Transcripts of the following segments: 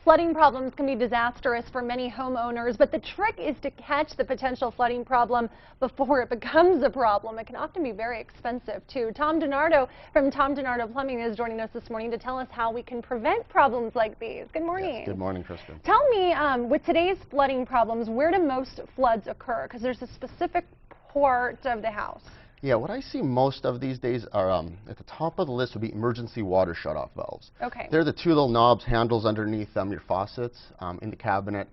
Flooding problems can be disastrous for many homeowners, but the trick is to catch the potential flooding problem before it becomes a problem. It can often be very expensive, too. Tom DiNardo from Tom DiNardo Plumbing is joining us this morning to tell us how we can prevent problems like these. Good morning. Yes, good morning, Kristen. Tell me, with today's flooding problems, where do most floods occur? Because there's a specific part of the house. Yeah, what I see most of these days are at the top of the list would be emergency water shutoff valves. Okay. They're the two little knobs, handles underneath your faucets in the cabinet.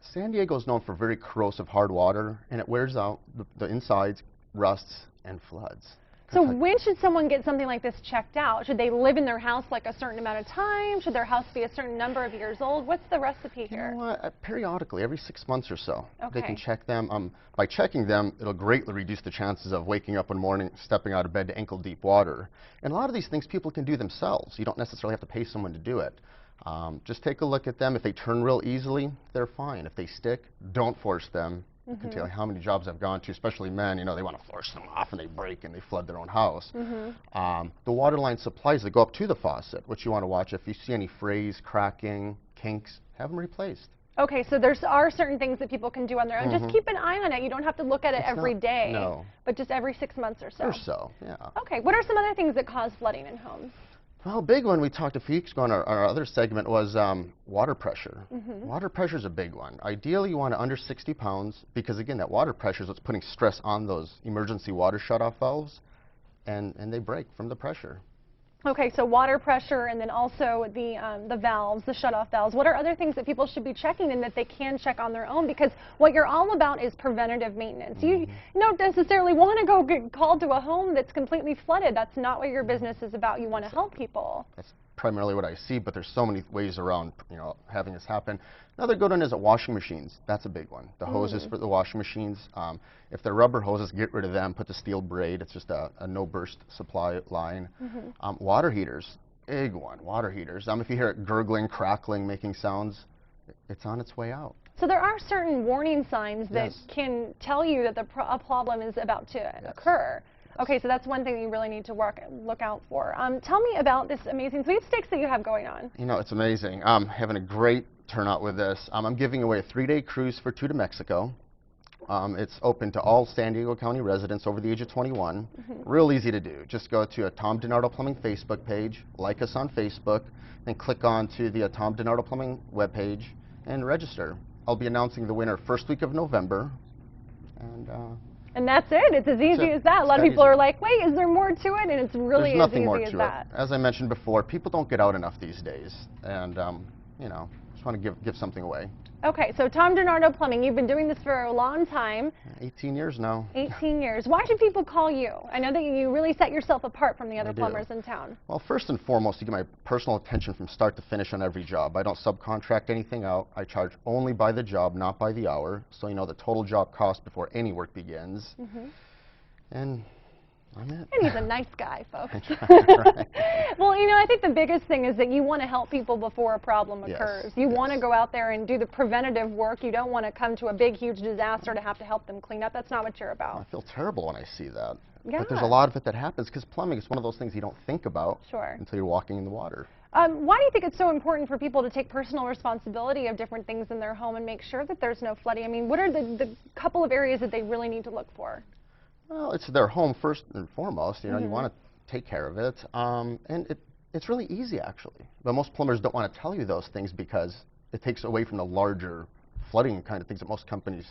San Diego is known for very corrosive hard water, and it wears out the insides, rusts, and floods. So when should someone get something like this checked out? Should they live in their house like a certain amount of time? Should their house be a certain number of years old? What's the recipe here? You know what? Periodically, every 6 months or so, they can Okay. check them. By checking them, it'll greatly reduce the chances of waking up one morning, stepping out of bed to ankle-deep water. And a lot of these things people can do themselves. You don't necessarily have to pay someone to do it. Just take a look at them. If they turn real easily, they're fine. If they stick, don't force them. I can tell you how many jobs I've gone to, especially men, you know, they want to force them off and they break and they flood their own house. The water line supplies that go up to the faucet, which you want to watch. If you see any frays, cracking, kinks, have them replaced. Okay, so there are certain things that people can do on their own. Just keep an eye on it. You don't have to look at it every day, no. but just every 6 months or so. Or so, yeah. Okay, what are some other things that cause flooding in homes? Well, a big one we talked a few weeks ago in our other segment was water pressure. Water pressure is a big one. Ideally, you want it under 60 pounds because, again, that water pressure is what's putting stress on those emergency water shutoff valves, and they break from the pressure. Okay, so water pressure and then also the valves, the shutoff valves. What are other things that people should be checking and that they can check on their own? Because what you're all about is preventative maintenance. You don't necessarily want to go get called to a home that's completely flooded. That's not what your business is about. You want to help people. That's primarily what I see, but there's so many ways around, you know, having this happen. Another good one is washing machines. That's a big one. The hoses for the washing machines. If they're rubber hoses, get rid of them. Put the steel braid. It's just a no-burst supply line. Water heaters, big one. Water heaters. If you hear it gurgling, crackling, making sounds, it's on its way out. So there are certain warning signs that Yes. can tell you that a problem is about to occur. Okay, so that's one thing that you really need to look out for. Tell me about this amazing sweepstakes that you have going on. You know, it's amazing. Having a great turnout with this. I'm giving away a 3-day cruise for 2 to Mexico. It's open to all San Diego County residents over the age of 21. Real easy to do. Just go to a Tom DiNardo Plumbing Facebook page, like us on Facebook, and click on to the Tom DiNardo Plumbing webpage and register. I'll be announcing the winner first week of November. And that's it. It's as easy as that. A lot of people are like, wait, is there more to it? And it's really There's as nothing more easy as to that. it. As I mentioned before, people don't get out enough these days. And, you know, just want to give something away. Okay, so Tom DiNardo Plumbing, you've been doing this for a long time. 18 years now. 18 years. Why should people call you? I know that you really set yourself apart from the other I do. plumbers in town. Well, first and foremost, you get my personal attention from start to finish on every job. I don't subcontract anything out. I charge only by the job, not by the hour, so you know the total job cost before any work begins. And I'm it. And he's a nice guy, folks. Right. Well, you know, I think the biggest thing is that you want to help people before a problem Yes, occurs. You want to go out there and do the preventative work. You don't want to come to a big, huge disaster to have to help them clean up. That's not what you're I about. feel terrible when I see that. Yeah. But there's a lot of it that happens because plumbing is one of those things you don't think about Sure. until you're walking in the water. Why do you think it's so important for people to take personal responsibility of different things in their home and make sure that there's no flooding? I mean, what are the couple of areas that they really need to look for? Well, it's their home first and foremost. You know, you want to take care of it. And it's really easy, actually. But most plumbers don't want to tell you those things because it takes away from the larger flooding kind of things that most companies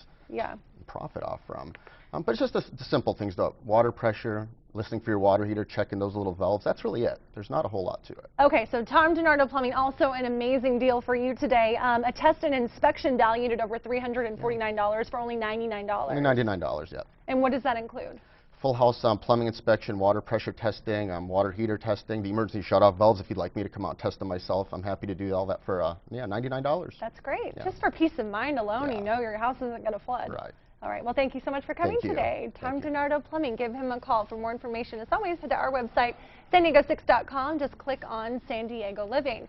profit off from. But it's just the simple things, though. Water pressure, listening for your water heater, checking those little valves. That's really it. There's not a whole lot to it. Okay, so Tom DiNardo Plumbing, also an amazing deal for you today. A test and inspection valued at over $349 for only $99. Only $99, yeah. And what does that include? Full house plumbing inspection, water pressure testing, water heater testing, the emergency shutoff valves. If you'd like me to come out and test them myself, I'm happy to do all that for $99. That's great. Yeah. Just for peace of mind alone, Yeah. you know your house isn't going to flood. Right. All right. Well, thank you so much for coming Thank you. today. Tom Thank you. DiNardo Plumbing. Give him a call for more information. As always, head to our website, san diego6.com. Just click on San Diego Living.